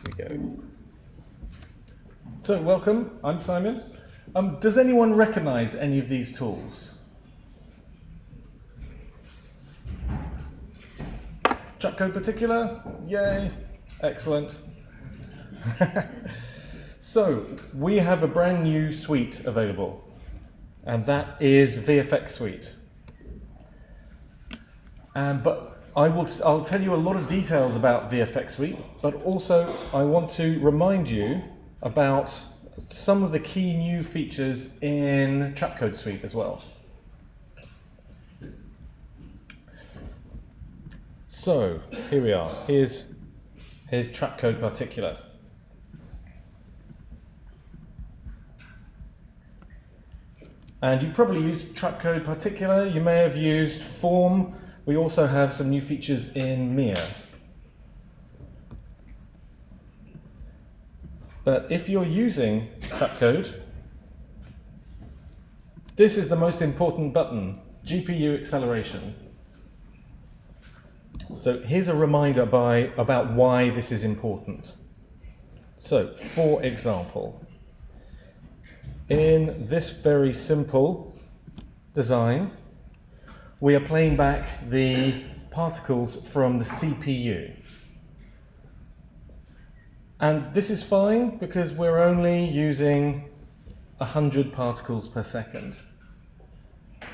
Here we go. So welcome, I'm Simon. Does anyone recognize any of these tools? Track code particular? Yay, excellent. So we have a brand new suite available, and that is VFX Suite. But I'll tell you a lot of details about VFX Suite, but also I want to remind you about some of the key new features in Trapcode Suite as well. So here we are. Here's Trapcode Particular. And you've probably used Trapcode Particular. You may have used Form. We also have some new features in Mia. But if you're using Trapcode, this is the most important button, GPU acceleration. So here's a reminder about why this is important. So, for example, in this very simple design, we are playing back the particles from the CPU. And this is fine because we're only using 100 particles per second.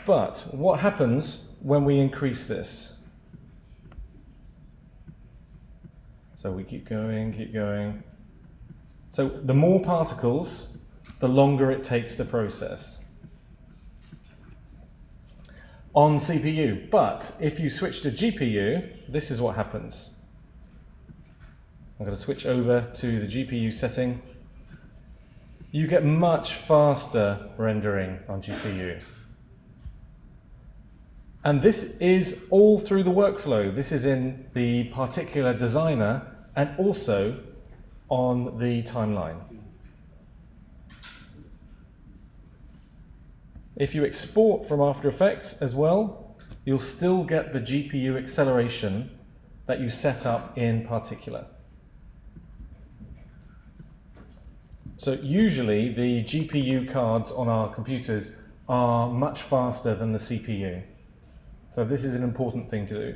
But what happens when we increase this? So we keep going, keep going. So the more particles, the longer it takes to process on CPU. But if you switch to GPU, this is what happens. I'm going to switch over to the GPU setting. You get much faster rendering on GPU. And this is all through the workflow. This is in the particular designer and also on the timeline. If you export from After Effects as well, you'll still get the GPU acceleration that you set up in Particular. So usually the GPU cards on our computers are much faster than the CPU. So this is an important thing to do.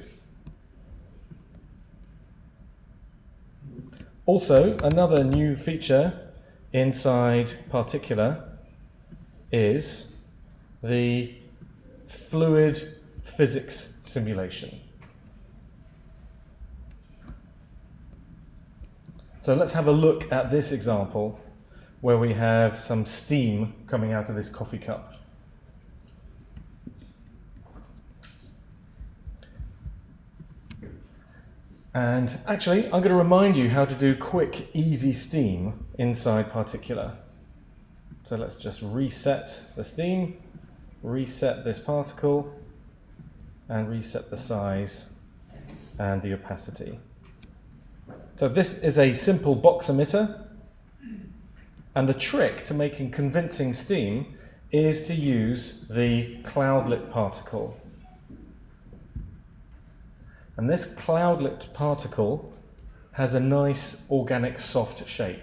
Also, another new feature inside Particular is the fluid physics simulation. So let's have a look at this example where we have some steam coming out of this coffee cup. And actually, I'm going to remind you how to do quick, easy steam inside Particular. So let's just reset the steam, reset this particle, and reset the size and the opacity. So this is a simple box emitter, and the trick to making convincing steam is to use the cloudlet particle. And this cloudlet particle has a nice organic soft shape.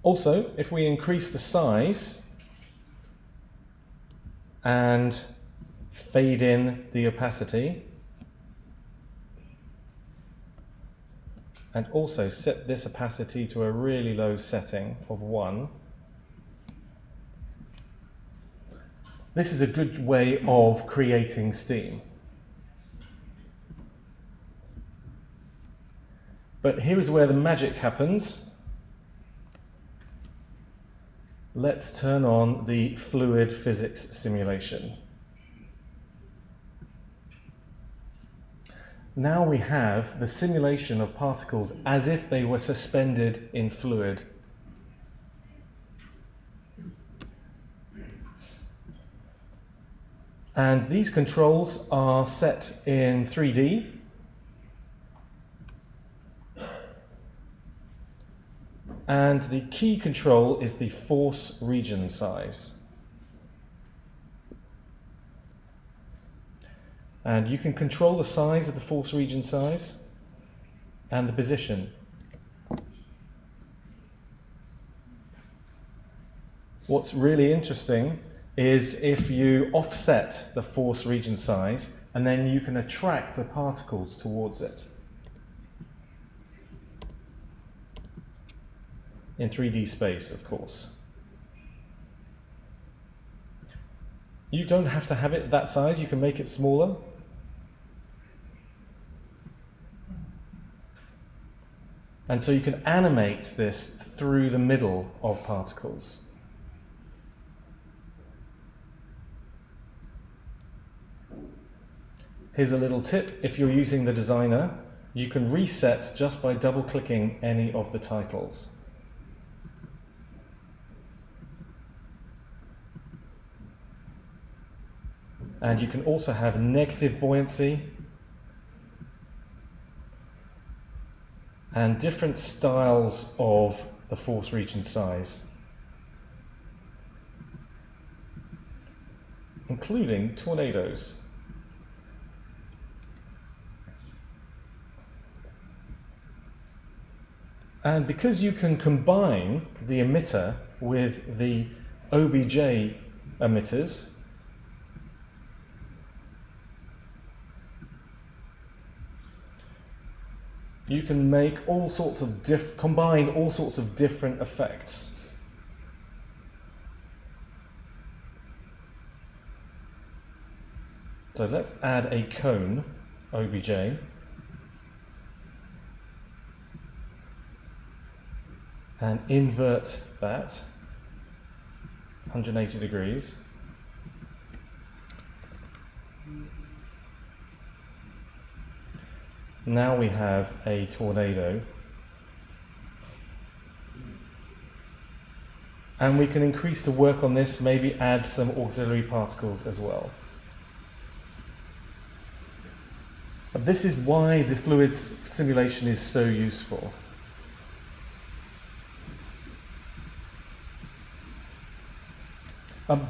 Also, if we increase the size and fade in the opacity, and also set this opacity to a really low setting of 1, this is a good way of creating steam. But here is where the magic happens. Let's turn on the fluid physics simulation. Now we have the simulation of particles as if they were suspended in fluid. And these controls are set in 3D. And the key control is the force region size. And you can control the size of the force region size and the position. What's really interesting is if you offset the force region size, and then you can attract the particles towards it. In 3D space, of course. You don't have to have it that size, you can make it smaller. And so you can animate this through the middle of particles. Here's a little tip. If you're using the designer, you can reset just by double-clicking any of the titles. And you can also have negative buoyancy and different styles of the force region size, including tornadoes. And because you can combine the emitter with the OBJ emitters, you can make all sorts of combine all sorts of different effects. So let's add a cone OBJ. And invert that 180 degrees. Now we have a tornado. And we can increase to work on this, maybe add some auxiliary particles as well. But this is why the fluids simulation is so useful.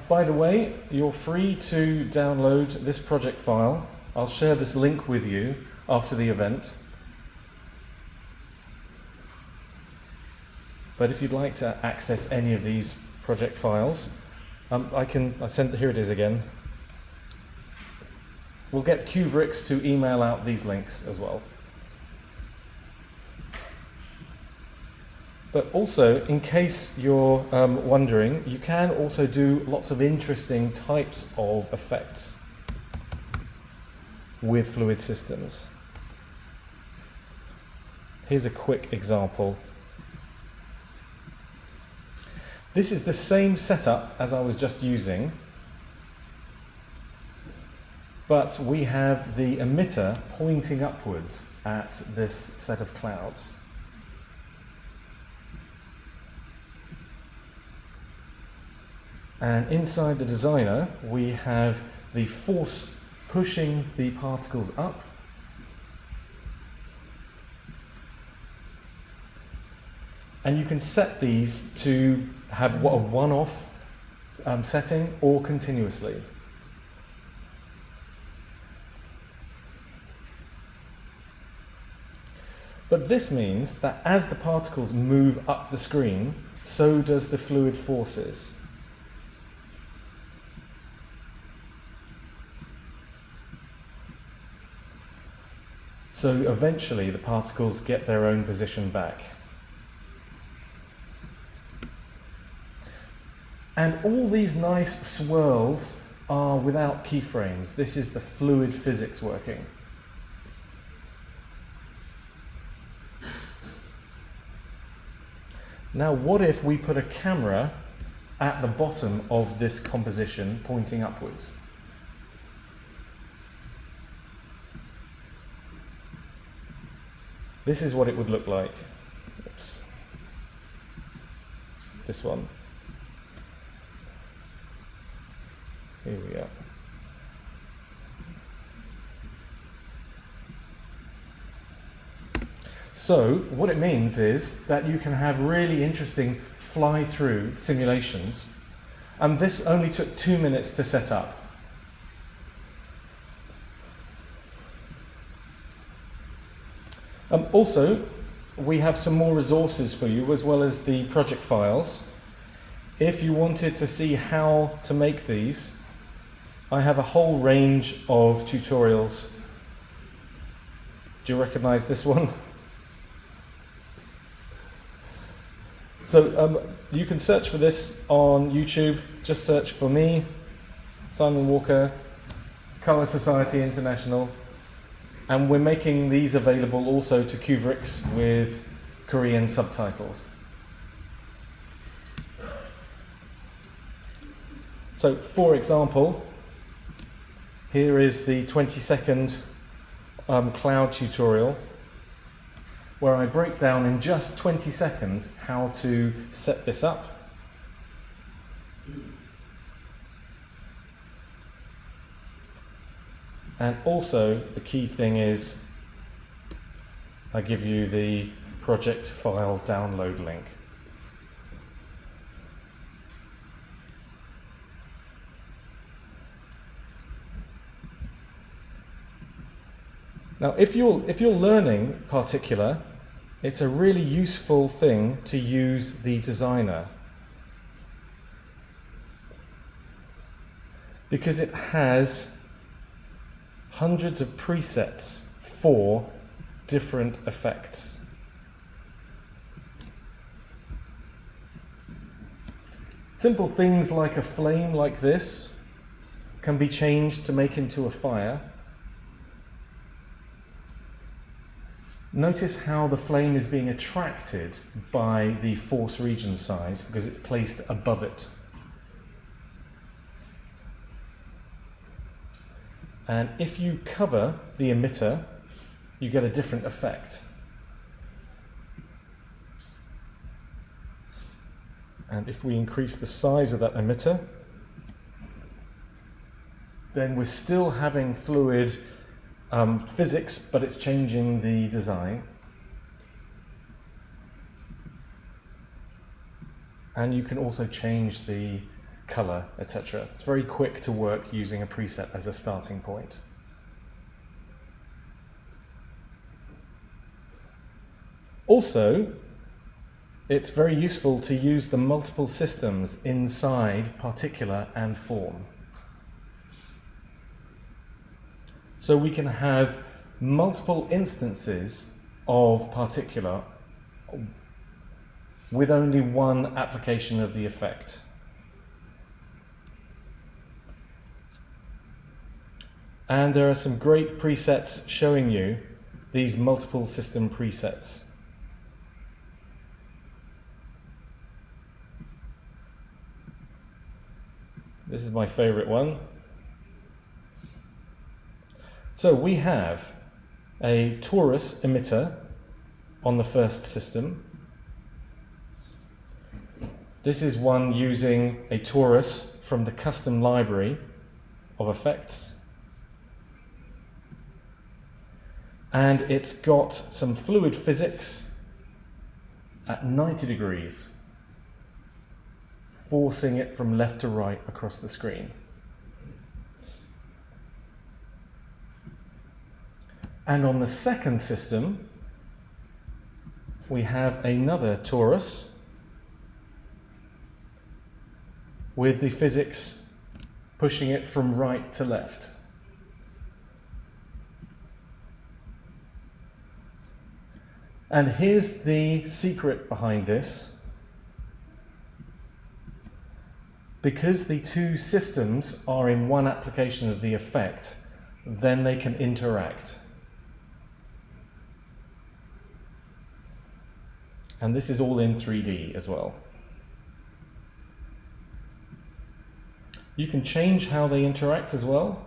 By the way, you're free to download this project file. I'll share this link with you after the event. But if you'd like to access any of these project files, here it is again. We'll get QVREX to email out these links as well. But also, in case you're wondering, you can also do lots of interesting types of effects with fluid systems. Here's a quick example. This is the same setup as I was just using, but we have the emitter pointing upwards at this set of clouds. And inside the designer, we have the force pushing the particles up. And you can set these to have a one-off setting or continuously. But this means that as the particles move up the screen, so does the fluid forces. So eventually the particles get their own position back. And all these nice swirls are without keyframes. This is the fluid physics working. Now what if we put a camera at the bottom of this composition pointing upwards? This is what it would look like. Oops. This one. Here we are. So what it means is that you can have really interesting fly-through simulations, and this only took 2 minutes to set up. Also, we have some more resources for you as well as the project files. If you wanted to see how to make these, I have a whole range of tutorials. Do you recognize this one? So you can search for this on YouTube. Just search for me, Simon Walker, Color Society International. And we're making these available also to QVREX with Korean subtitles. So for example, here is the 20-second cloud tutorial where I break down in just 20 seconds how to set this up. And also the key thing is I give you the project file download link. Now, if you're learning Particular, it's a really useful thing to use the designer because it has hundreds of presets for different effects. Simple things like a flame like this can be changed to make into a fire. Notice how the flame is being attracted by the force region size because it's placed above it. And if you cover the emitter, you get a different effect. And if we increase the size of that emitter, then we're still having fluid physics, but it's changing the design. And you can also change the color, etc. It's very quick to work using a preset as a starting point. Also, it's very useful to use the multiple systems inside Particular and Form. So we can have multiple instances of Particular with only one application of the effect. And there are some great presets showing you these multiple system presets. This is my favorite one. So we have a torus emitter on the first system. This is one using a torus from the custom library of effects. And it's got some fluid physics at 90 degrees, forcing it from left to right across the screen. And on the second system, we have another torus with the physics pushing it from right to left. And here's the secret behind this. Because the two systems are in one application of the effect, then they can interact. And this is all in 3D as well. You can change how they interact as well.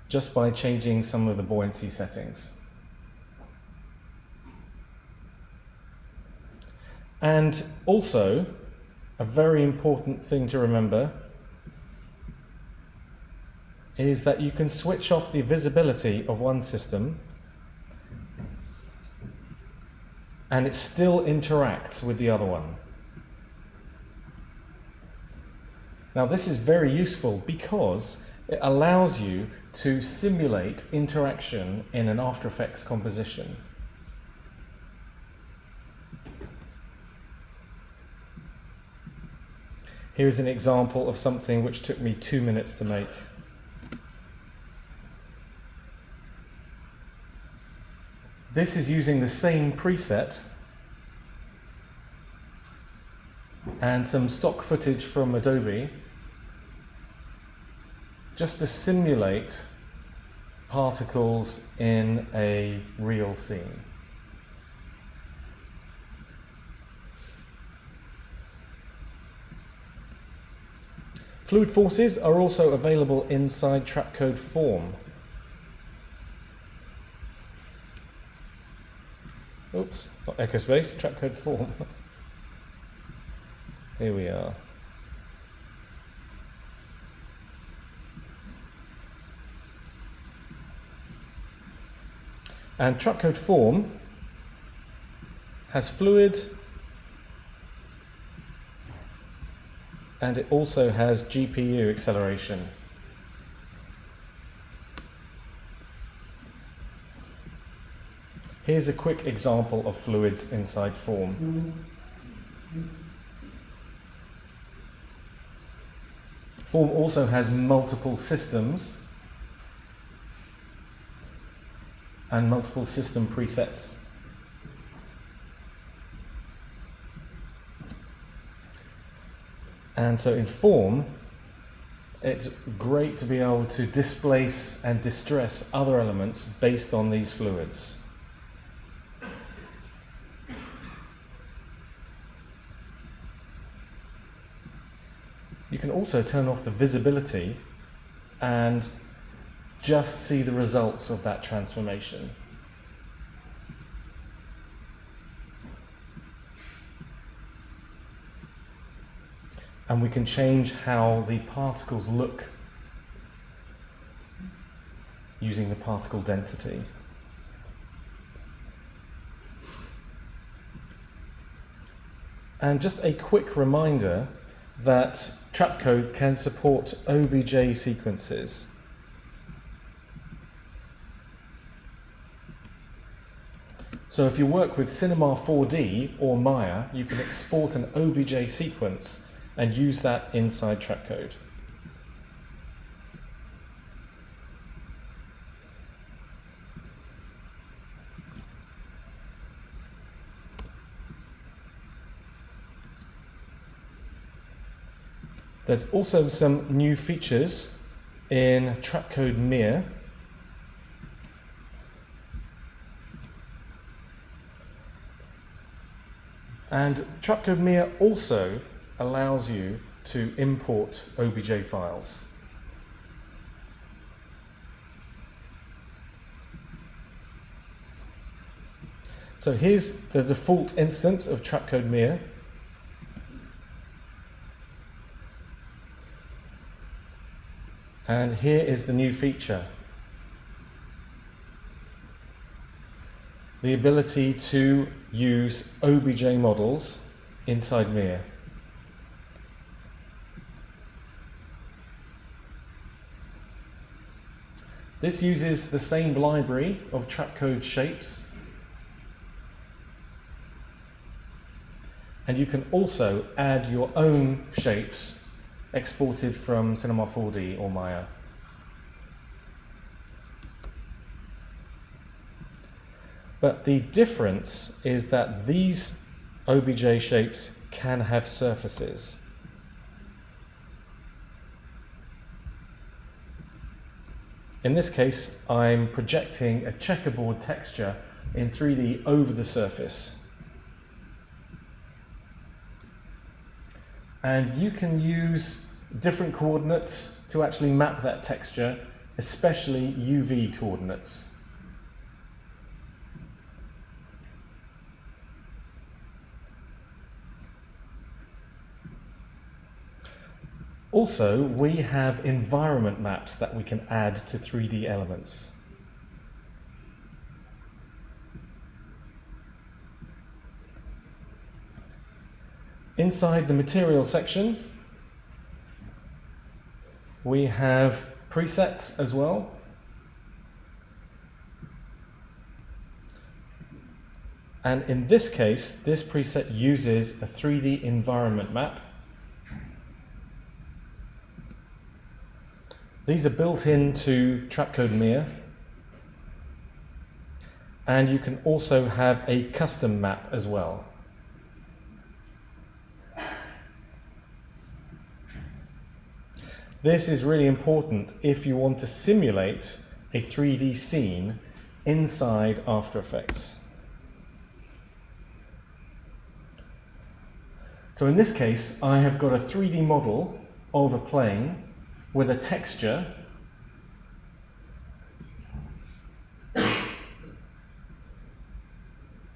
Just by changing some of the buoyancy settings. And also, a very important thing to remember is that you can switch off the visibility of one system and it still interacts with the other one. Now this is very useful because It allows you to simulate interaction in an After Effects composition. Here's an example of something which took me 2 minutes to make. This is using the same preset and some stock footage from Adobe just to simulate particles in a real scene. Fluid forces are also available inside Trapcode Form. Oops, not EchoSpace, Trapcode Form. Here we are. And Trapcode Form has fluid, and it also has GPU acceleration. Here's a quick example of fluids inside Form. Form also has multiple systems and multiple system presets. And so in Form, it's great to be able to displace and distress other elements based on these fluids. You can also turn off the visibility and just see the results of that transformation. And we can change how the particles look using the particle density. And just a quick reminder that Trapcode can support OBJ sequences. So if you work with Cinema 4D or Maya, you can export an OBJ sequence and use that inside Trapcode. There's also some new features in Trapcode Mir. And Trapcode Mir also allows you to import OBJ files. So here's the default instance of Trapcode Mir. And here is the new feature. The ability to use OBJ models inside Mir. This uses the same library of Trapcode shapes. And you can also add your own shapes exported from Cinema 4D or Maya. But the difference is that these OBJ shapes can have surfaces. In this case, I'm projecting a checkerboard texture in 3D over the surface. And you can use different coordinates to actually map that texture, especially UV coordinates. Also, we have environment maps that we can add to 3D elements. Inside the material section, we have presets as well. And in this case, this preset uses a 3D environment map. These are built into Trapcode Mir. And you can also have a custom map as well. This is really important if you want to simulate a 3D scene inside After Effects. So in this case, I have got a 3D model of a plane with a texture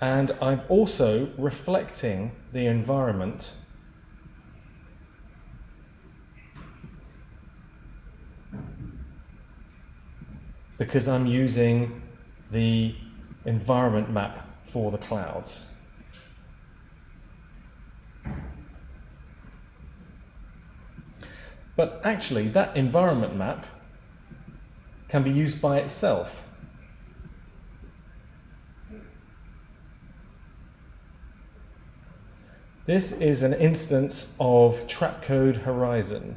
and I'm also reflecting the environment because I'm using the environment map for the clouds. But actually, that environment map can be used by itself. This is an instance of Trapcode Horizon.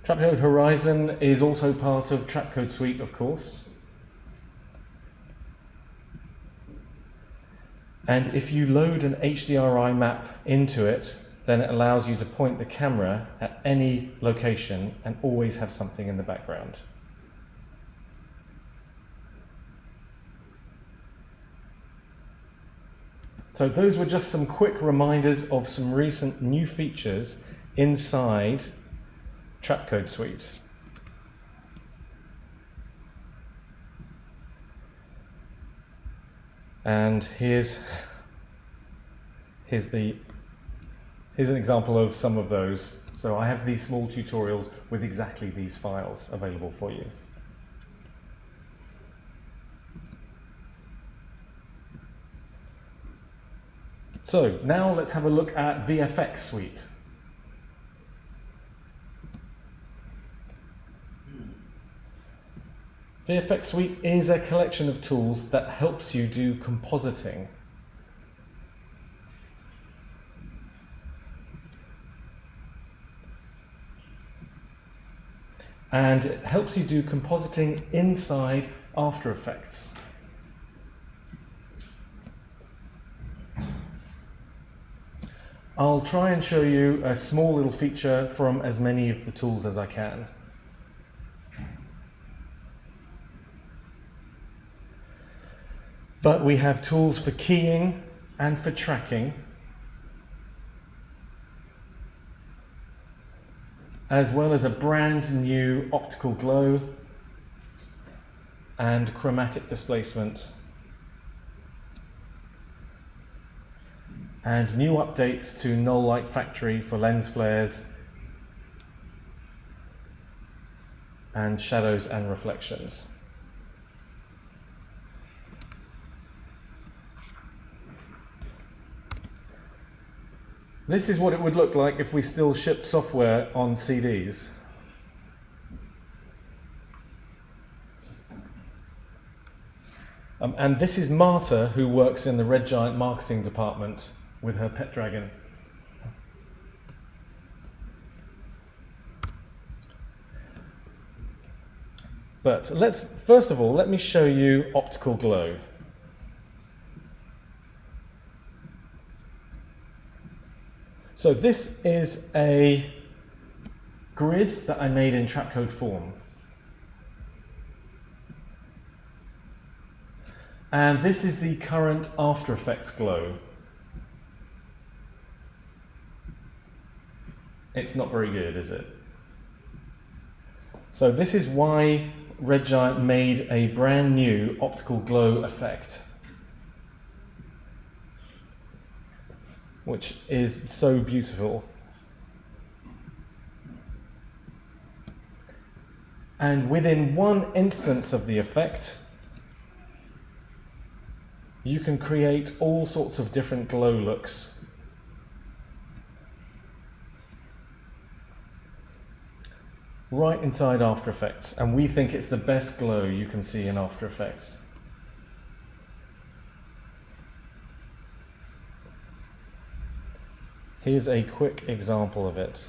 Trapcode Horizon is also part of Trapcode Suite, of course. And if you load an HDRI map into it, then it allows you to point the camera at any location and always have something in the background. So those were just some quick reminders of some recent new features inside Trapcode Suite. And here's an example of some of those. So I have these small tutorials with exactly these files available for you. So now let's have a look at VFX Suite. VFX Suite is a collection of tools that helps you do compositing. And it helps you do compositing inside After Effects. I'll try and show you a small little feature from as many of the tools as I can. But we have tools for keying and for tracking, as well as a brand new optical glow and chromatic displacement, and new updates to Null Light Factory for lens flares and shadows and reflections. This is what it would look like if we still shipped software on CDs. And this is Marta, who works in the Red Giant marketing department with her pet dragon. But first of all, let me show you optical glow. So this is a grid that I made in Trapcode form. And this is the current After Effects glow. It's not very good, is it? So this is why Red Giant made a brand new optical glow effect, which is so beautiful. And within one instance of the effect, you can create all sorts of different glow looks. right inside After Effects, and we think it's the best glow you can see in After Effects. Here's a quick example of it.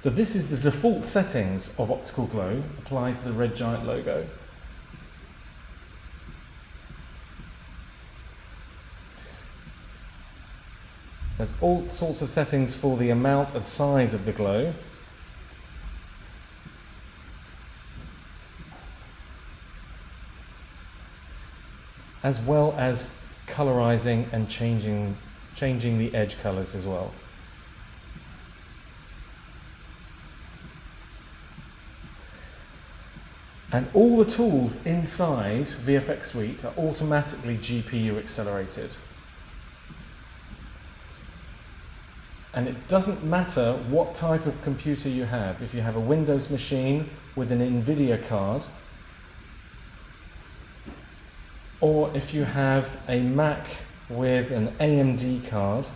So this is the default settings of optical glow applied to the Red Giant logo. There's all sorts of settings for the amount and size of the glow. As well as colorizing and changing the edge colors as well. And all the tools inside VFX Suite are automatically GPU accelerated. And it doesn't matter what type of computer you have. If you have a Windows machine with an NVIDIA card, or if you have a Mac with an AMD card,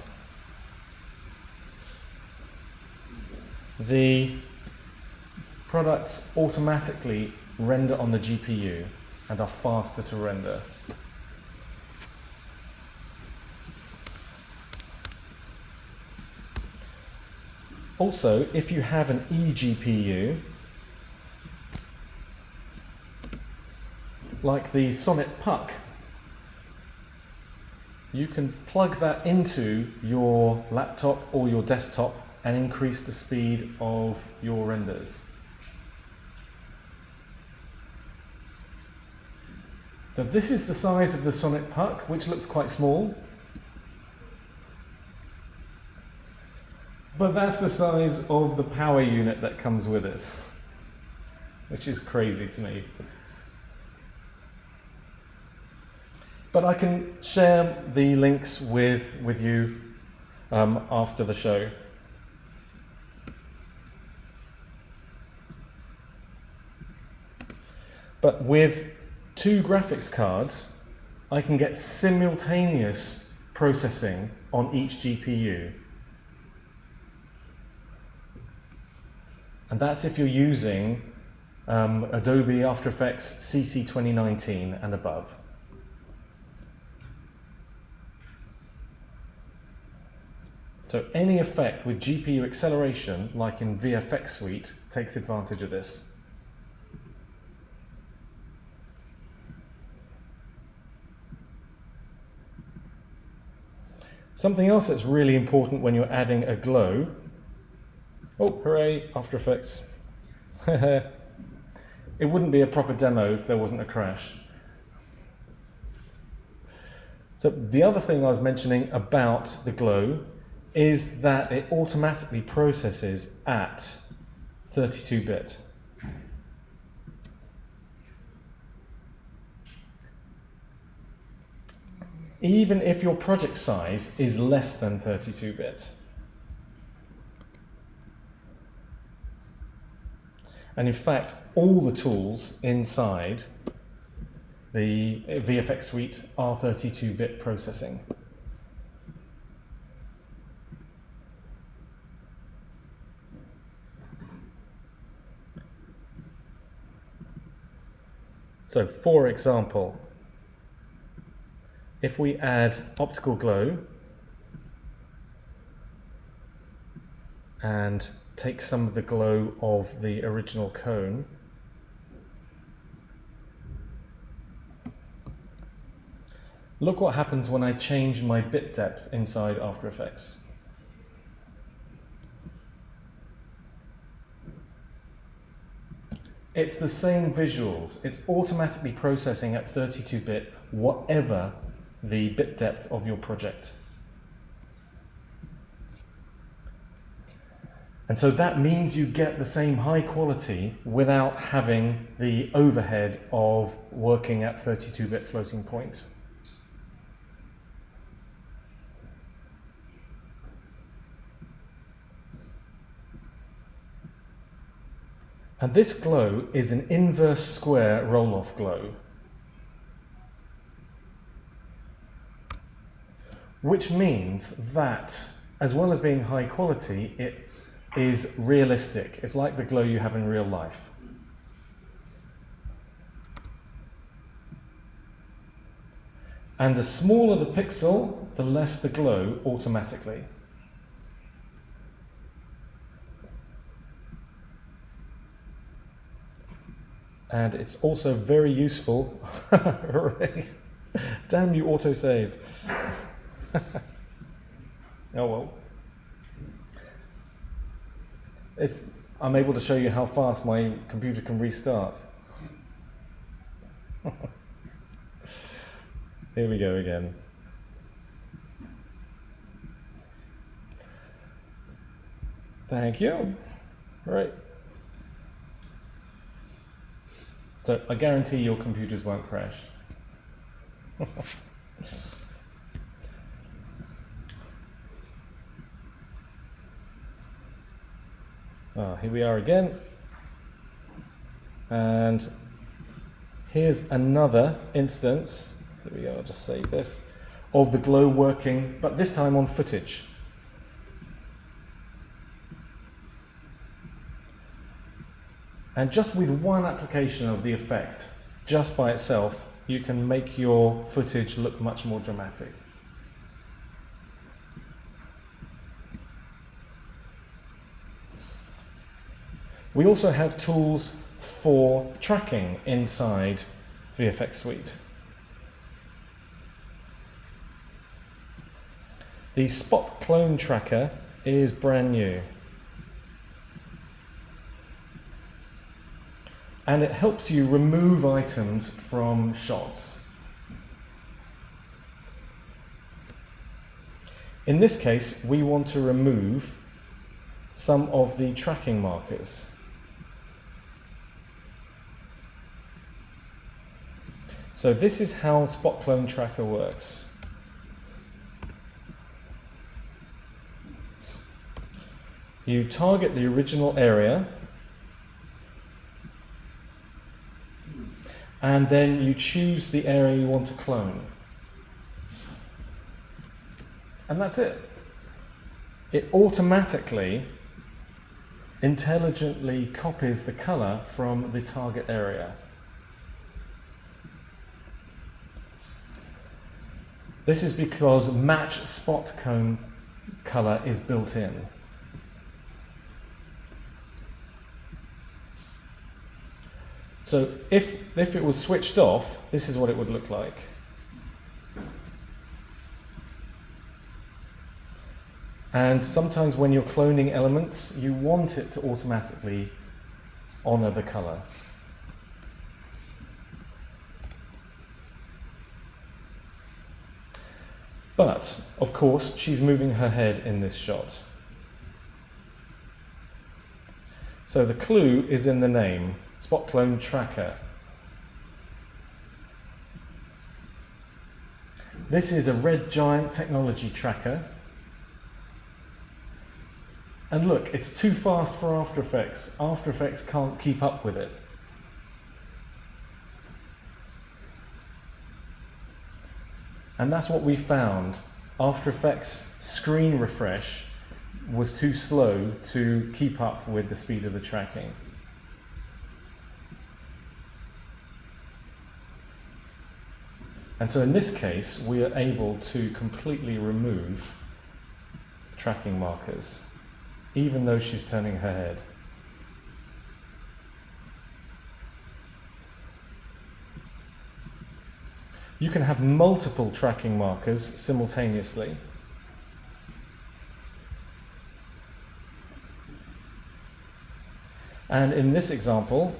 the products automatically render on the GPU and are faster to render. Also, if you have an eGPU, like the Sonnet Puck, you can plug that into your laptop or your desktop and increase the speed of your renders. So this is the size of the Sonnet Puck, which looks quite small. But that's the size of the power unit that comes with it, which is crazy to me. But I can share the links with you after the show. But with 2 graphics cards, I can get simultaneous processing on each GPU. And that's if you're using Adobe After Effects CC 2019 and above. So any effect with GPU acceleration, like in VFX Suite, takes advantage of this. Something else that's really important when you're adding a glow. Oh, hooray, After Effects. It wouldn't be a proper demo if there wasn't a crash. So the other thing I was mentioning about the glow is that it automatically processes at 32-bit. Even if your project size is less than 32-bit. And in fact, all the tools inside the VFX Suite are 32-bit processing. So for example, if we add optical glow and take some of the glow of the original cone, look what happens when I change my bit depth inside After Effects. It's the same visuals. It's automatically processing at 32-bit, whatever the bit depth of your project. And so that means you get the same high quality without having the overhead of working at 32-bit floating point. And this glow is an inverse square roll-off glow. which means that as well as being high quality, it is realistic. It's like the glow you have in real life. And the smaller the pixel, the less the glow automatically. And it's also very useful. Right. Damn you, autosave. Oh well. I'm able to show you how fast my computer can restart. Here we go again. Thank you. Right. So I guarantee your computers won't crash. Here we are again. And here's another instance. Here we go, I'll just save this, of the glow working, but this time on footage. And just with one application of the effect, just by itself, you can make your footage look much more dramatic. We also have tools for tracking inside VFX Suite. The Spot Clone Tracker is brand new. And it helps you remove items from shots. In this case, we want to remove some of the tracking markers. So this is how Spot Clone Tracker works. You target the original area, and then you choose the area you want to clone. And that's it. It automatically, intelligently copies the color from the target area. This is because match spot cone color is built in. So if it was switched off, this is what it would look like. And sometimes when you're cloning elements, you want it to automatically honor the color. But, of course, she's moving her head in this shot. So the clue is in the name, Spot Clone Tracker. This is a Red Giant technology tracker. And look, it's too fast for After Effects. After Effects can't keep up with it. And that's what we found. After Effects screen refresh was too slow to keep up with the speed of the tracking. And so in this case, we are able to completely remove tracking markers, even though she's turning her head. You can have multiple tracking markers simultaneously. And in this example,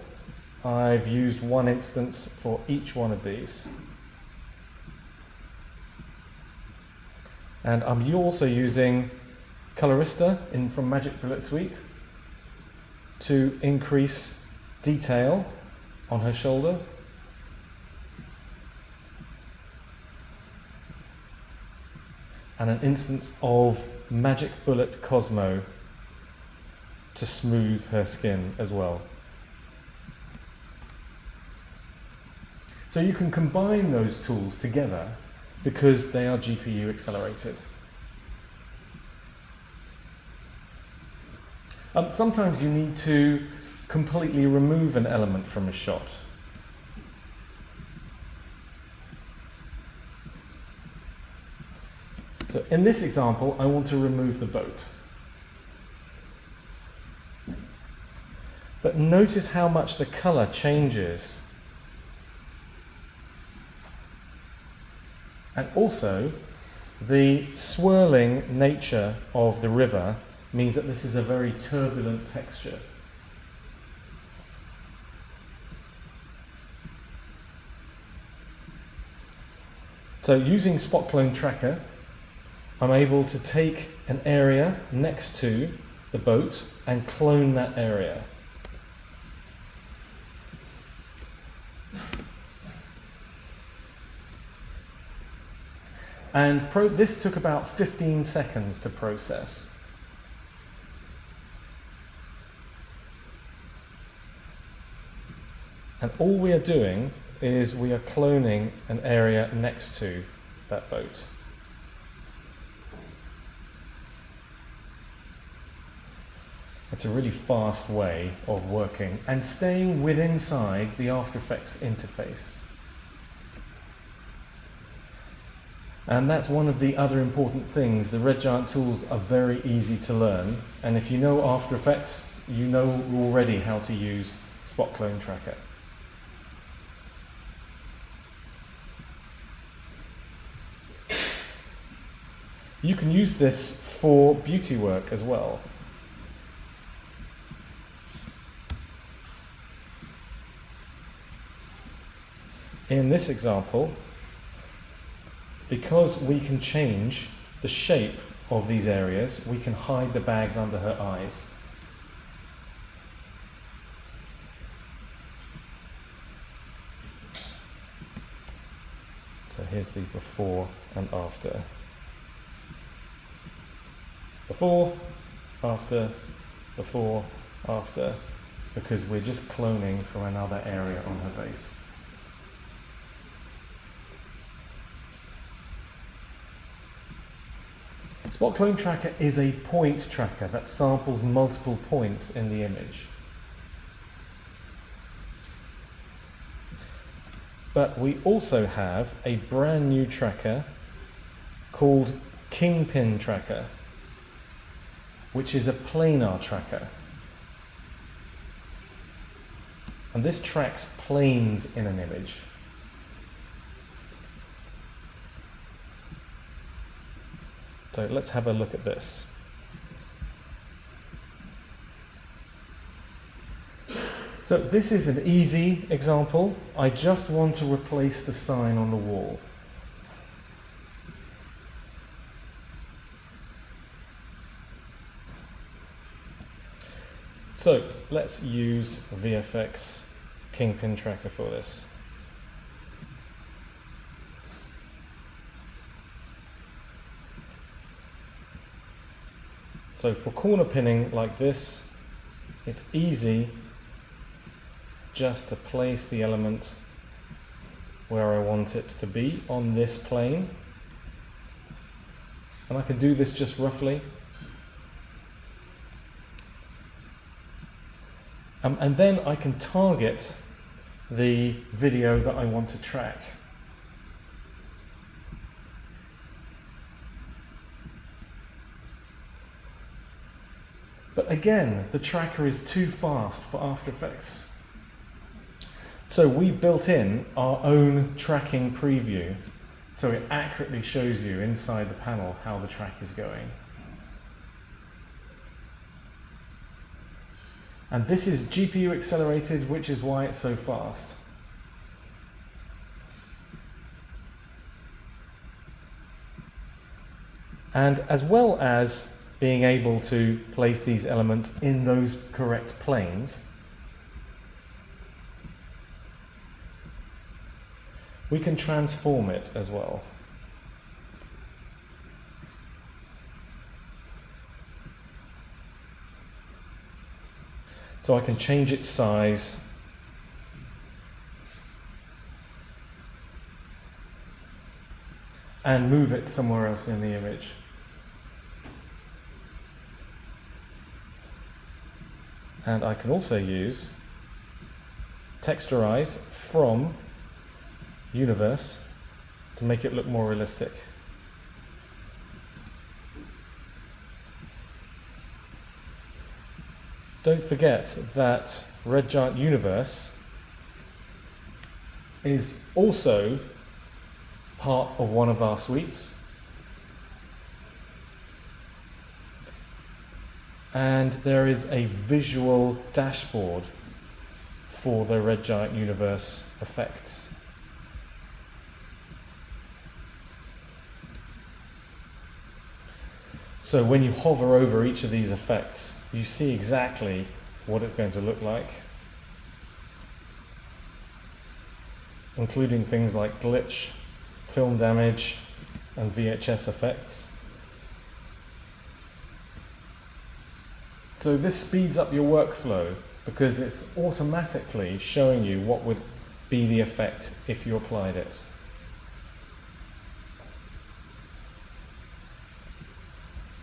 I've used one instance for each one of these. And I'm also using Colorista from Magic Bullet Suite to increase detail on her shoulder. And an instance of Magic Bullet Cosmo to smooth her skin as well. So you can combine those tools together because they are GPU accelerated. Sometimes you need to completely remove an element from a shot. So in this example, I want to remove the boat. But notice how much the color changes. And also, the swirling nature of the river means that this is a very turbulent texture. So using Spot Clone Tracker, I'm able to take an area next to the boat and clone that area. And this took about 15 seconds to process. And all we are doing is we are cloning an area next to that boat. It's a really fast way of working and staying inside the After Effects interface. And that's one of the other important things. The Red Giant tools are very easy to learn, and if you know After Effects, you know already how to use Spot Clone Tracker. You can use this for beauty work as well. In this example, because we can change the shape of these areas, we can hide the bags under her eyes. So here's the before and after. Before, after, before, after, because we're just cloning from another area on her face. Spot Clone Tracker is a point tracker that samples multiple points in the image. But we also have a brand new tracker called Kingpin Tracker, which is a planar tracker. And this tracks planes in an image. So let's have a look at this. So this is an easy example. I just want to replace the sign on the wall. So let's use VFX Kingpin Tracker for this. So for corner pinning like this, it's easy just to place the element where I want it to be on this plane. And I can do this just roughly. And then I can target the video that I want to track. But again, the tracker is too fast for After Effects. So we built in our own tracking preview, so it accurately shows you inside the panel how the track is going. And this is GPU accelerated, which is why it's so fast. And as well as being able to place these elements in those correct planes, we can transform it as well. So I can change its size. and move it somewhere else in the image. And I can also use texturize from universe to make it look more realistic. Don't forget that Red Giant Universe is also part of one of our suites. And there is a visual dashboard for the Red Giant Universe effects. So when you hover over each of these effects, you see exactly what it's going to look like, including things like glitch, film damage, and VHS effects. So this speeds up your workflow because it's automatically showing you what would be the effect if you applied it.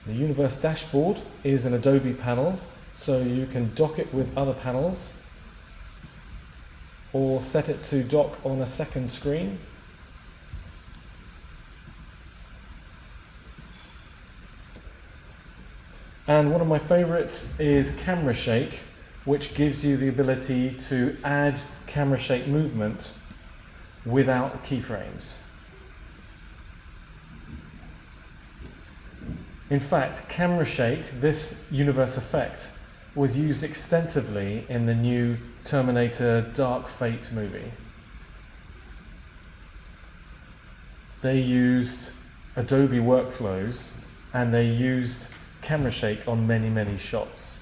The Universe dashboard is an Adobe panel, so you can dock it with other panels or set it to dock on a second screen. And one of my favorites is camera shake, which gives you the ability to add camera shake movement without keyframes. In fact, camera shake, this universe effect, was used extensively in the new Terminator Dark Fate movie. They used Adobe workflows and they used camera shake on many, many shots.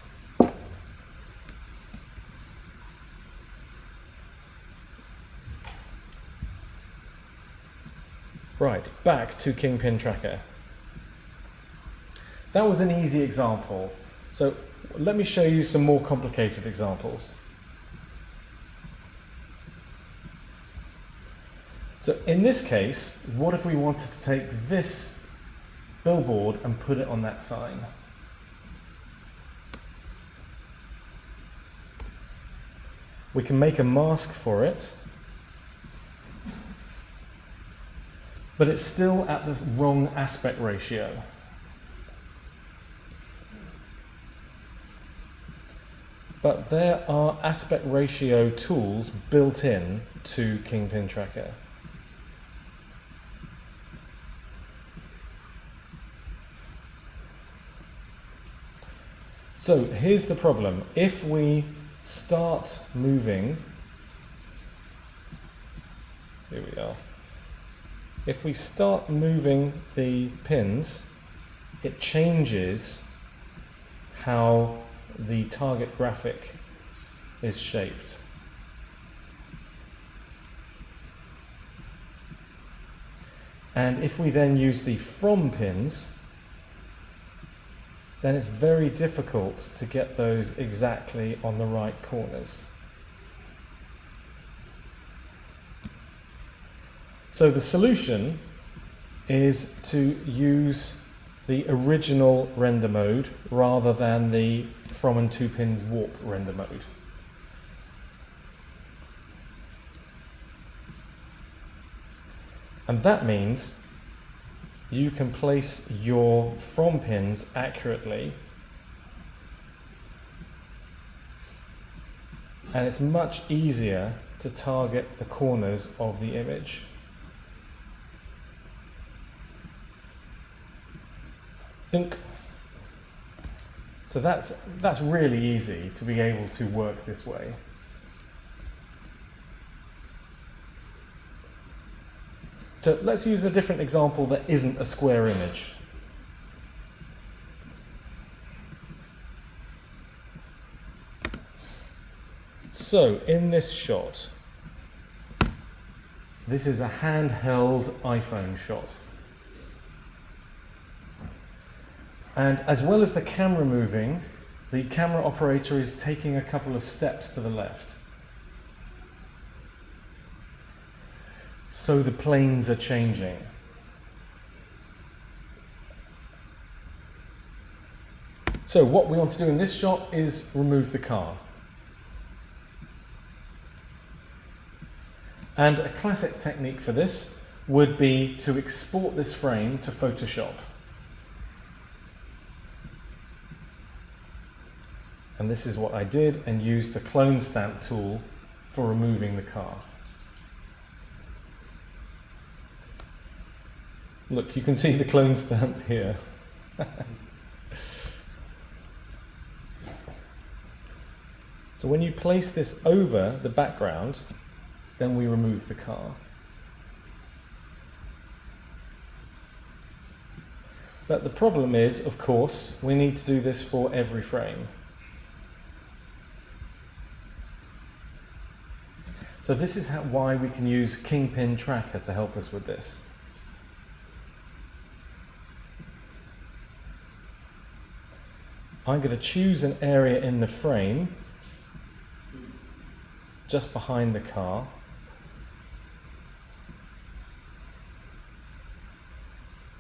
Right, back to Kingpin Tracker. That was an easy example, so let me show you some more complicated examples. So in this case, what if we wanted to take this billboard and put it on that sign? We can make a mask for it, but it's still at this wrong aspect ratio. But there are aspect ratio tools built in to Kingpin Tracker. So here's the problem. If we start moving, here we are. If we start moving the pins, it changes how the target graphic is shaped. And if we then use the from pins, then it's very difficult to get those exactly on the right corners. So the solution is to use the original render mode rather than the from and to pins warp render mode. And that means you can place your from pins accurately, and it's much easier to target the corners of the image. Dunk. So that's really easy to be able to work this way. So let's use a different example that isn't a square image. So in this shot, this is a handheld iPhone shot. And as well as the camera moving, the camera operator is taking a couple of steps to the left. So the planes are changing. So what we want to do in this shot is remove the car. And a classic technique for this would be to export this frame to Photoshop. And this is what I did, and used the clone stamp tool for removing the car. Look, you can see the clone stamp here. So when you place this over the background, then we remove the car. But the problem is, of course, we need to do this for every frame. So this is why we can use Kingpin Tracker to help us with this. I'm going to choose an area in the frame just behind the car.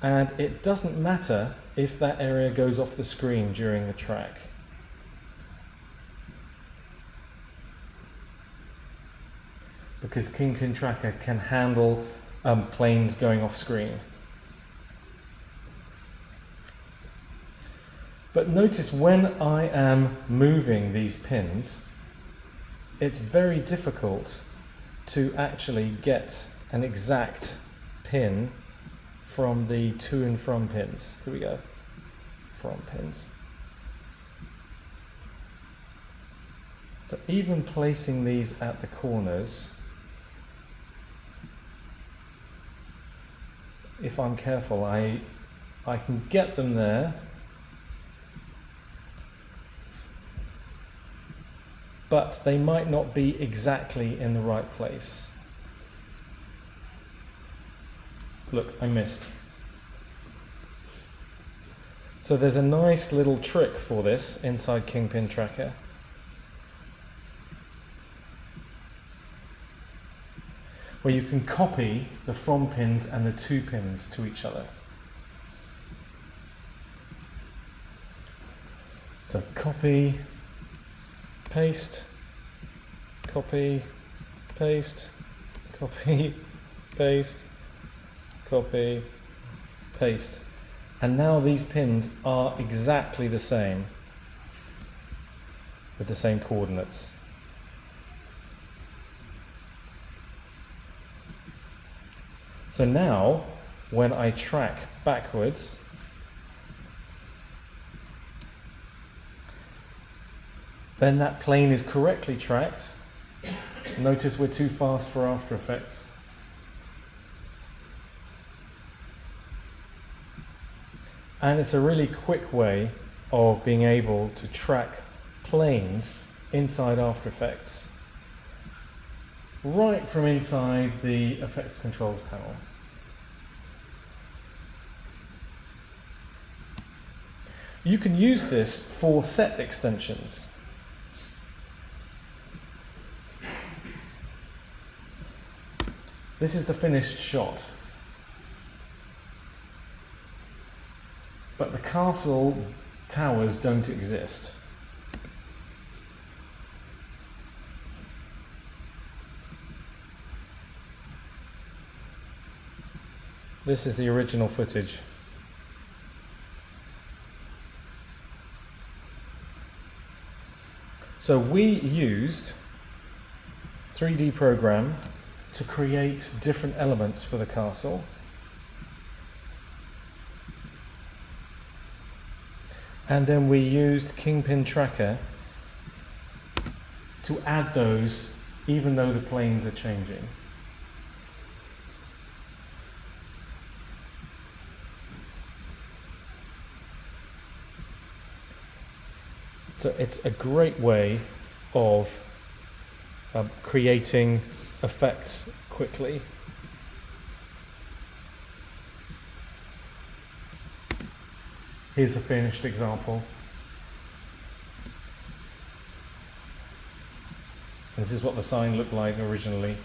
And it doesn't matter if that area goes off the screen during the track. Because Kingpin Tracker can handle planes going off screen. But notice when I am moving these pins, it's very difficult to actually get an exact pin from the to and from pins. Here we go, from pins. So even placing these at the corners, if I'm careful, I can get them there, but they might not be exactly in the right place. Look, I missed. So there's a nice little trick for this inside Kingpin Tracker. Where you can copy the from pins and the to pins to each other. So copy, paste, copy, paste, copy, paste, copy, paste. And now these pins are exactly the same, with the same coordinates. So now, when I track backwards, then that plane is correctly tracked. Notice we're too fast for After Effects. And it's a really quick way of being able to track planes inside After Effects, right from inside the Effects Controls panel. You can use this for set extensions. This is the finished shot. But the castle towers don't exist. This is the original footage. So we used 3D Program to create different elements for the castle. And then we used Kingpin Tracker to add those even though the planes are changing. So it's a great way of creating effects quickly. Here's a finished example. And this is what the sign looked like originally.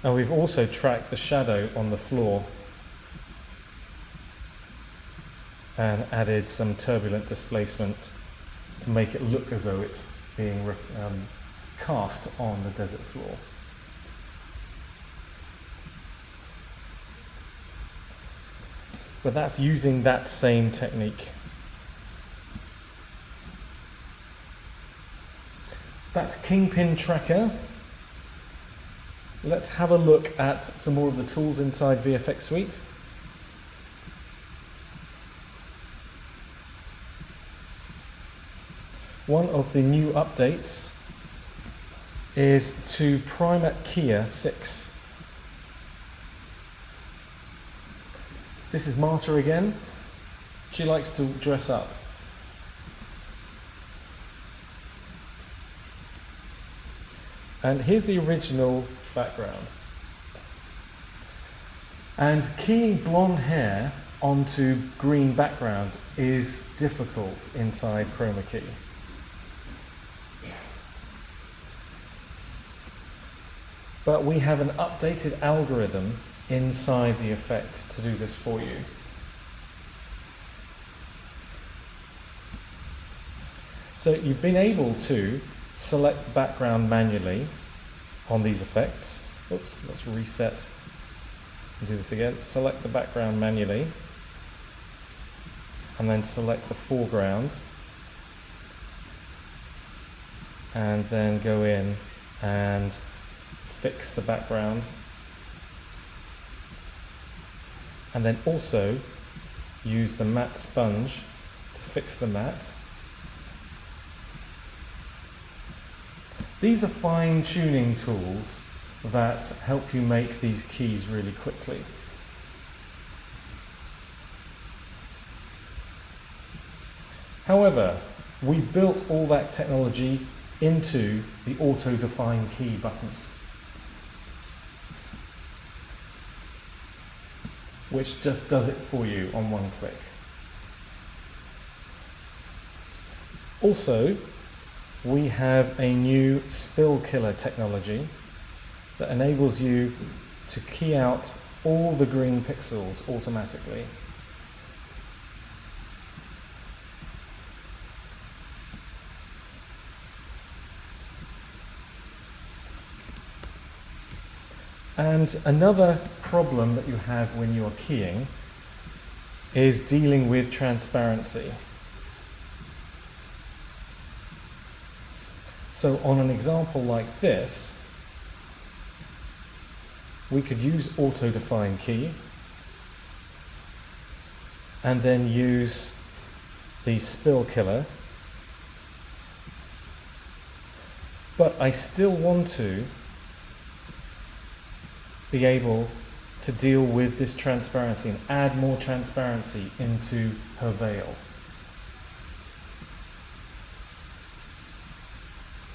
And we've also tracked the shadow on the floor. and added some turbulent displacement to make it look as though it's being cast on the desert floor. But that's using that same technique. That's Kingpin Tracker. Let's have a look at some more of the tools inside VFX Suite. One of the new updates is to Primat Kia 6. This is Marta again. She likes to dress up. And here's the original background. And keying blonde hair onto green background is difficult inside Chroma Key. But we have an updated algorithm inside the effect to do this for you. So you've been able to select the background manually on these effects. Oops, let's reset and do this again. Select the background manually and then select the foreground and then go in and fix the background, and then also use the matte sponge to fix the matte. These are fine-tuning tools that help you make these keys really quickly. However, we built all that technology into the Auto Define Key button, which just does it for you on one click. Also, we have a new spill killer technology that enables you to key out all the green pixels automatically. And another problem that you have when you are keying is dealing with transparency. So on an example like this, we could use Auto Define Key and then use the spill killer, but I still want to be able to deal with this transparency and add more transparency into her veil.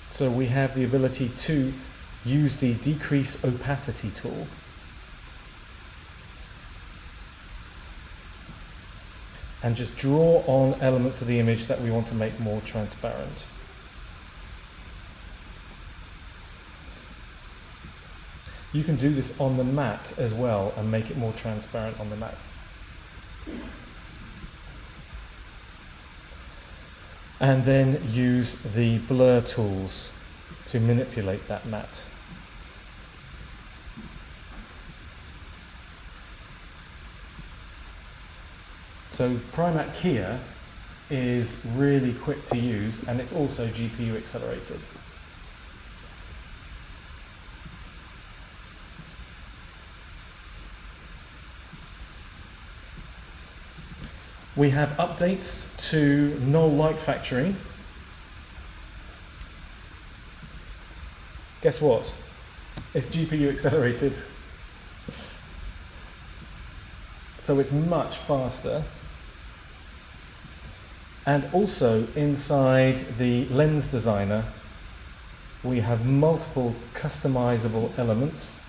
So we have the ability to use the decrease opacity tool and just draw on elements of the image that we want to make more transparent. You can do this on the matte as well and make it more transparent on the matte. And then use the blur tools to manipulate that matte. So Primat Kia is really quick to use, and it's also GPU accelerated. We have updates to Null Light Factory. Guess what? It's GPU accelerated. So it's much faster. And also inside the lens designer, we have multiple customizable elements,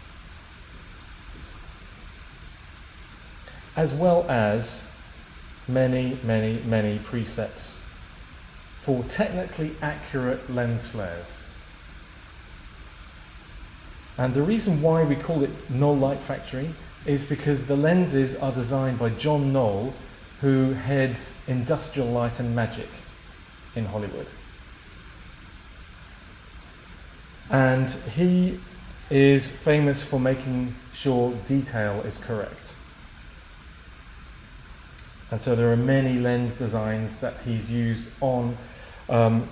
as well as many presets for technically accurate lens flares. And the reason why we call it Null Light Factory is because the lenses are designed by John Knoll, who heads Industrial Light and Magic in Hollywood. And he is famous for making sure detail is correct. And so there are many lens designs that he's used on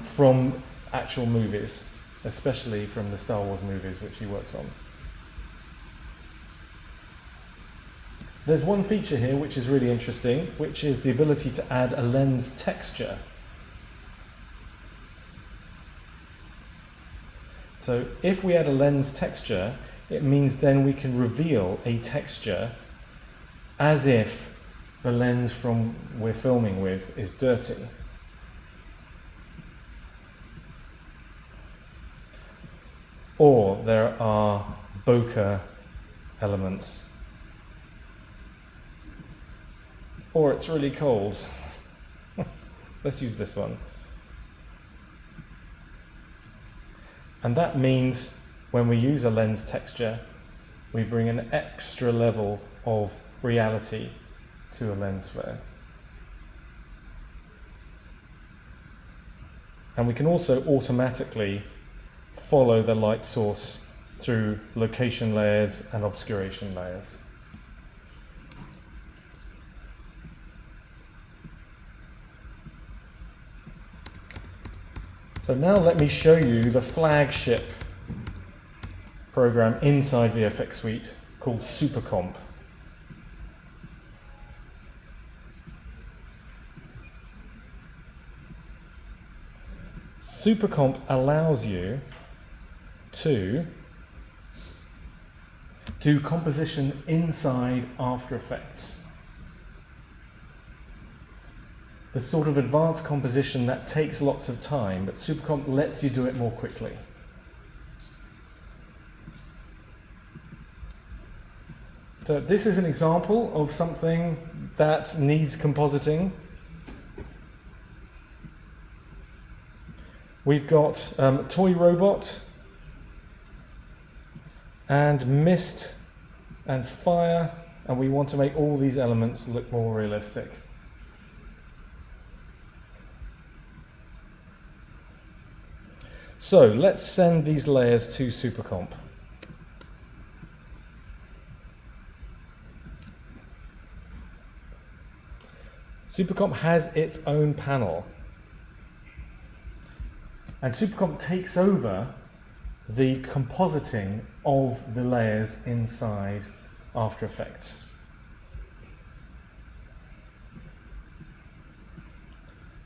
from actual movies, especially from the Star Wars movies which he works on. There's one feature here which is really interesting, which is the ability to add a lens texture. So if we add a lens texture, it means then we can reveal a texture as if the lens we're filming with is dirty. Or there are bokeh elements. Or it's really cold. Let's use this one. And that means when we use a lens texture, we bring an extra level of reality to a lens flare. And we can also automatically follow the light source through location layers and obscuration layers. So now let me show you the flagship program inside VFX Suite called SuperComp. SuperComp allows you to do composition inside After Effects. The sort of advanced composition that takes lots of time, but SuperComp lets you do it more quickly. So this is an example of something that needs compositing. We've got toy robot and mist and fire, and we want to make all these elements look more realistic. So let's send these layers to SuperComp. SuperComp has its own panel. And SuperComp takes over the compositing of the layers inside After Effects.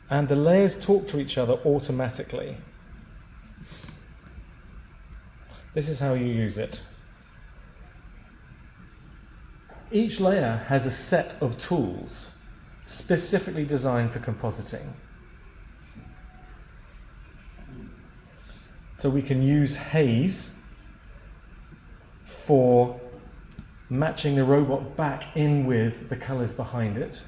And the layers talk to each other automatically. This is how you use it. Each layer has a set of tools specifically designed for compositing. So we can use haze for matching the robot back in with the colors behind it.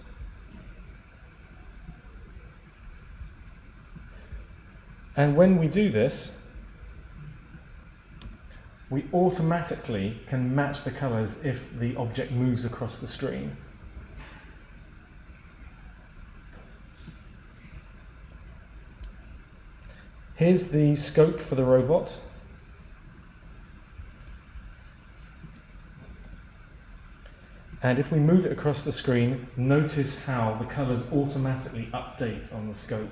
And when we do this, we automatically can match the colors if the object moves across the screen. Here's the scope for the robot. And if we move it across the screen, notice how the colors automatically update on the scope.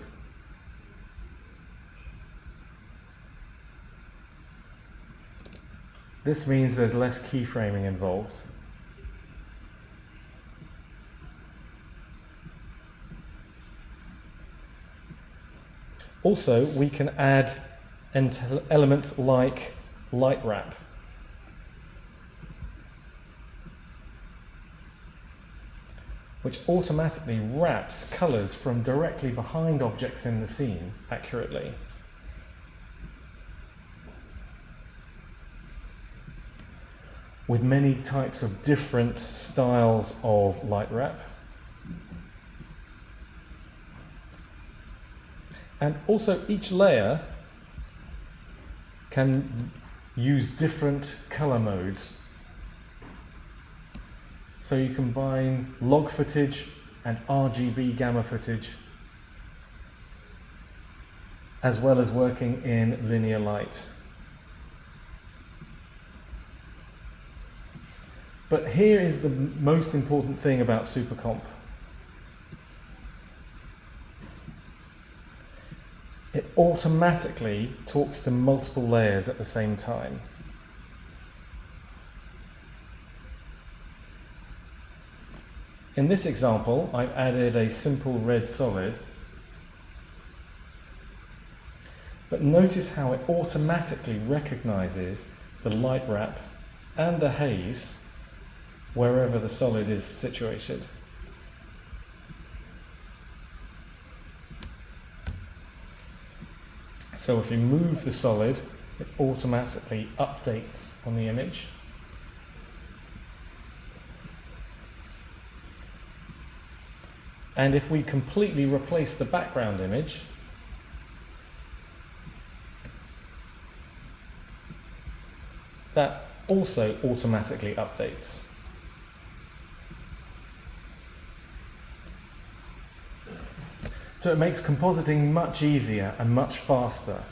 This means there's less keyframing involved. Also, we can add elements like light wrap. Which automatically wraps colors from directly behind objects in the scene accurately. With many types of different styles of light wrap. And also each layer can use different color modes. So you combine log footage and RGB gamma footage, as well as working in linear light. But here is the most important thing about SuperComp. It automatically talks to multiple layers at the same time. In this example, I've added a simple red solid, but notice how it automatically recognizes the light wrap and the haze wherever the solid is situated. So if you move the solid, it automatically updates on the image. And if we completely replace the background image, that also automatically updates. So it makes compositing much easier and much faster.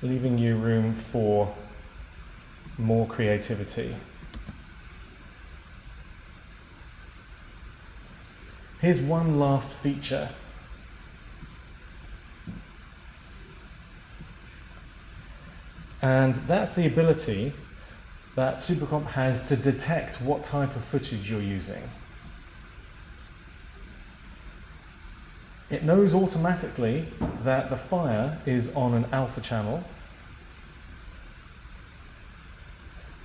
Leaving you room for more creativity. Here's one last feature. And that's the ability that SuperComp has to detect what type of footage you're using. It knows automatically that the fire is on an alpha channel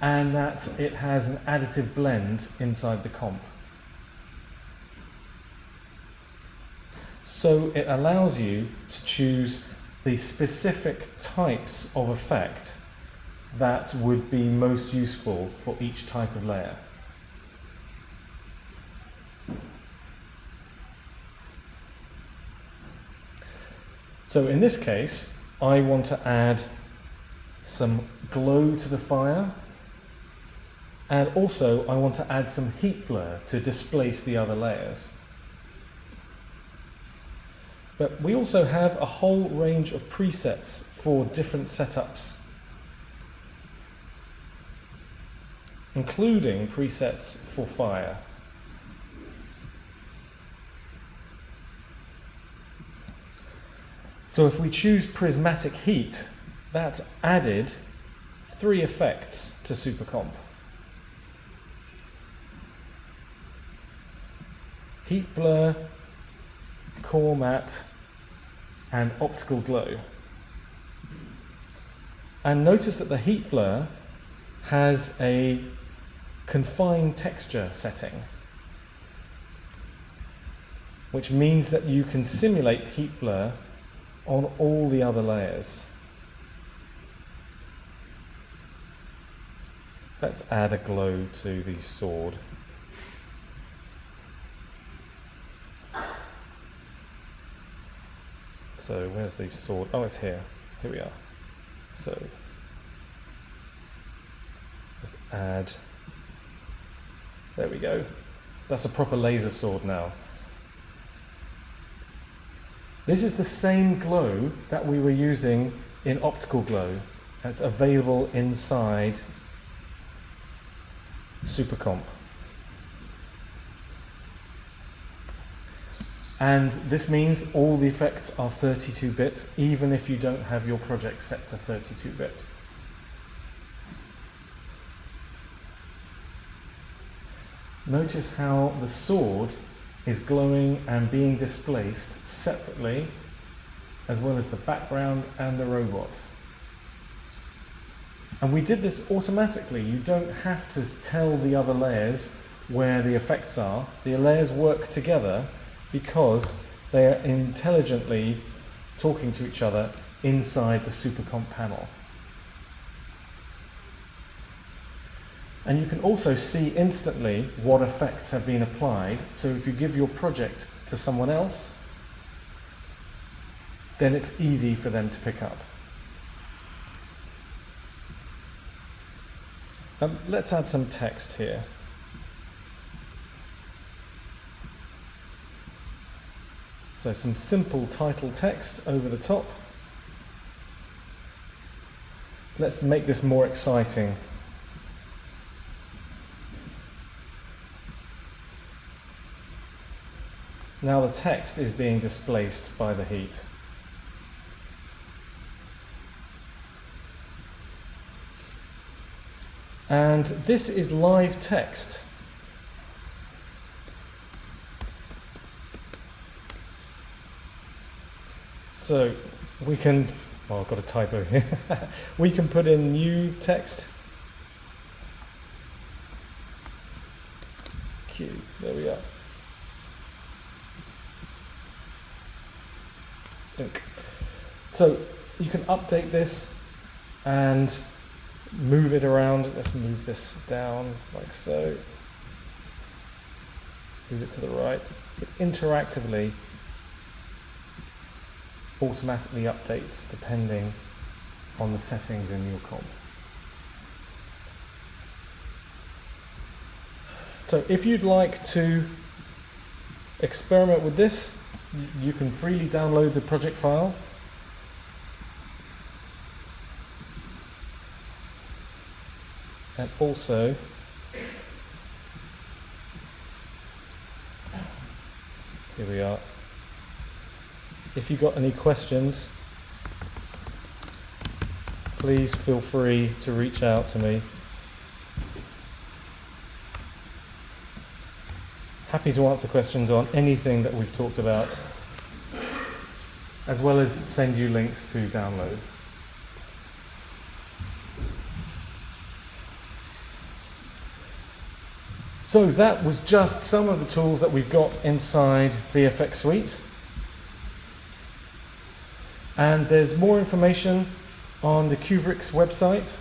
and that it has an additive blend inside the comp. So it allows you to choose the specific types of effect that would be most useful for each type of layer. So in this case, I want to add some glow to the fire, and also I want to add some heat blur to displace the other layers. But we also have a whole range of presets for different setups, including presets for fire. So if we choose prismatic heat, that's added 3 effects to SuperComp. Heat blur, core matte, and optical glow. And notice that the heat blur has a confined texture setting, which means that you can simulate heat blur on all the other layers. Let's add a glow to the sword. So where's the sword? Oh, it's here. Here we are. So let's add, there we go. That's a proper laser sword now. This is the same glow that we were using in optical glow. It's available inside SuperComp. And this means all the effects are 32-bit, even if you don't have your project set to 32-bit. Notice how the sword is glowing and being displaced separately, as well as the background and the robot. And we did this automatically. You don't have to tell the other layers where the effects are. The layers work together because they are intelligently talking to each other inside the SuperComp panel. And you can also see instantly what effects have been applied. So if you give your project to someone else, then it's easy for them to pick up. Let's add some text here. So some simple title text over the top. Let's make this more exciting. Now the text is being displaced by the heat. And this is live text. So we can, well, I've got a typo here. We can put in new text. Q, there we are. So you can update this and move it around. Let's move this down like so. Move it to the right. It interactively automatically updates depending on the settings in your comp. So if you'd like to experiment with this, you can freely download the project file. And also, here we are. If you've got any questions, please feel free to reach out to me. Happy to answer questions on anything that we've talked about, as well as send you links to downloads. So that was just some of the tools that we've got inside VFX Suite. And there's more information on the QVREX website.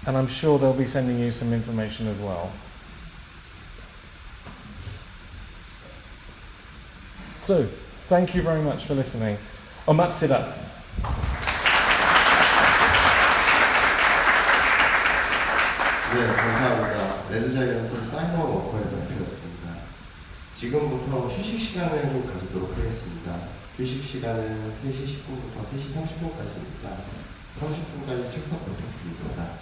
And I'm sure they'll be sending you some information as well. So, thank you very much for listening. 고맙습니다. 네, 감사합니다. 레드자이언트 사이먼 워커의 발표였습니다. 지금부터 휴식 시간을 좀 가지도록 하겠습니다. 휴식 시간은 3시 10분부터 3시 30분까지입니다. 30분까지 책석 부탁드립니다.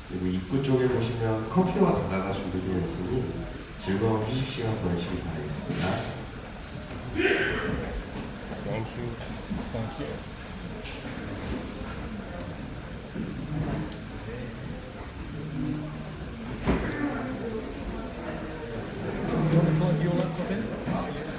그리고 입구 쪽에 보시면 커피와 다가가 준비되어 있으니 즐거운 휴식 시간 보내시기 바라겠습니다. Thank you. Thank you. Do you want to plug your laptop in? Yes.